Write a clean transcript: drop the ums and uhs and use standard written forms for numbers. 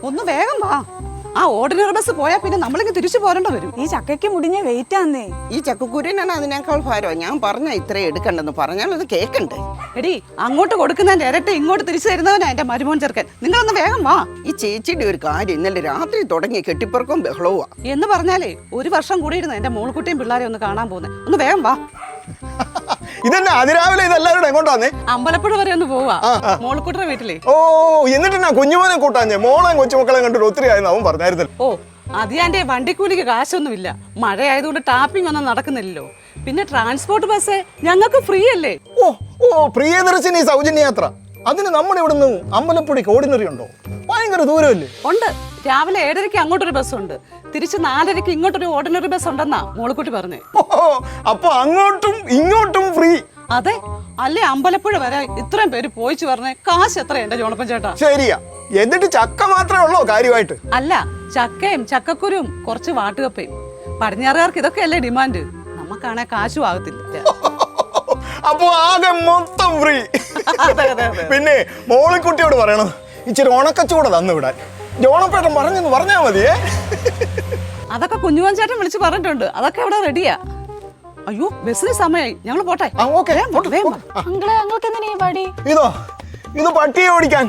ഒന്ന് വേഗം വാ. ആ ഓർഡിനറി ബസ് പോയാൽ പിന്നെ നമ്മളിങ്ങ് തിരിച്ചു പോരേണ്ട വരും. ഈ ചക്കയ്ക്ക് മുടിഞ്ഞ വെയിറ്റ് ആന്നേ. ഈ ചക്കക്കുരുനാണ് അതിനേക്കാൾ ഭാരം. ഞാൻ പറഞ്ഞ ഇത്രയും എടുക്കണ്ടെന്ന് പറഞ്ഞാൽ അത് കേക്കണ്ടേ? എടി അങ്ങോട്ട് കൊടുക്കുന്നതിന്റെ ഇരട്ടി ഇങ്ങോട്ട് തിരിച്ചു തരുന്നവനാ എന്റെ മരുമോൻ ചെറുക്കൻ. നിങ്ങളൊന്ന് വേഗം വാ. ഈ ചേച്ചിയുടെ ഒരു കാര്യം ഇന്നലെ രാത്രി തുടങ്ങിയ കെട്ടിപ്പറക്കവും ബഹളവുമാ. എന്ന് പറഞ്ഞാലേ 1 വർഷം കൂടി ഇരുന്ന് എന്റെ മോൾക്കുട്ടിയും പിള്ളേരെ ഒന്ന് കാണാൻ പോകുന്നത്. ഒന്ന് വേഗം വാ. ഇതെന്നെ അതിരാവിലെ ഇതെല്ലാവരും എങ്ങോട്ടാന്നേ? അമ്പലപ്പുഴ വരെ ഒന്ന് പോവാ, മോൾക്കുട്ടിയുടെ വീട്ടിലേ. ഓ, എന്നിട്ടെന്നാ കുഞ്ഞുമോനെ കൂട്ടാഞ്ഞേ? മോളെയും കൊച്ചുമക്കളെ കണ്ടിട്ട് ഒത്തിരി ആയെന്ന് അവൻ പറഞ്ഞായിരുന്നല്ലോ. ഓ, അത് എന്റെ വണ്ടിക്കൂലിക്ക് കാശൊന്നുമില്ല. മഴ ആയതുകൊണ്ട് ടാപ്പിംഗ് ഒന്നും നടക്കുന്നില്ലല്ലോ. പിന്നെ ട്രാൻസ്പോർട്ട് ബസ് ഞങ്ങൾക്ക് ഫ്രീ അല്ലേ? ഓ ഓ, പ്രിയദർശിനി സൗജന്യ യാത്ര. അതിന് നമ്മുടെ ഇവിടുന്ന് അമ്പലപ്പുഴയ്ക്ക് ഓർഡിനറി ഉണ്ടോ? ഭയങ്കര ദൂരമല്ലേ? ഉണ്ട്. രാവിലെ 7:30 അങ്ങോട്ടൊരു ബസ് ഉണ്ട്, തിരിച്ച് 4:30 ഇങ്ങോട്ടൊരു ഓർഡിനറി ബസ് ഉണ്ടെന്നാ മോൾക്കുട്ടി പറഞ്ഞേ. ഓ, അപ്പൊ അങ്ങോട്ടും ഇങ്ങോട്ടും ഫ്രീ. അതെ, അല്ലേ അമ്പലപ്പുഴ വരെ ഇത്രയും പേര് പോയിച്ചു പറഞ്ഞേ. കാശ് എത്ര എന്റെ ജോണപ്പൻ ചേട്ടാ? ശരിയാ. എന്നിട്ട് ചക്ക മാത്രമേ ഉള്ളോ കാര്യമായിട്ട്? അല്ല, ചക്കയും ചക്കക്കുരും കുറച്ച് വാട്ടുകപ്പയും. പടിഞ്ഞാറുകാർക്ക് ഇതൊക്കെയല്ലേ ഡിമാൻഡ്. നമുക്കാണെ കാശും ആകത്തില്ല. അപ്പൊ ആകെ മൊത്തം ഫ്രീ. പിന്നെ മോളിക്കുട്ടിയോട് പറയണം ഇച്ചിരി ഉണക്കച്ചൂടെ തന്നു വിടാൻ. ജോണപ്പേട്ടൻ പറഞ്ഞെന്ന് പറഞ്ഞാ മതിയേ. അതൊക്കെ കുഞ്ഞുമോൻ ചേട്ടൻ വിളിച്ച് പറഞ്ഞിട്ടുണ്ട്. അതൊക്കെ അവിടെ റെഡിയാ. അയ്യോ, ബസ്സിന് സമയമായി, ഞങ്ങൾ പോട്ടെ. അങ്കിളെ, ഞങ്ങൾക്ക് എന്തിനാ ഈ പടി? ഇത് പട്ടിയെ ഓടിക്കാൻ.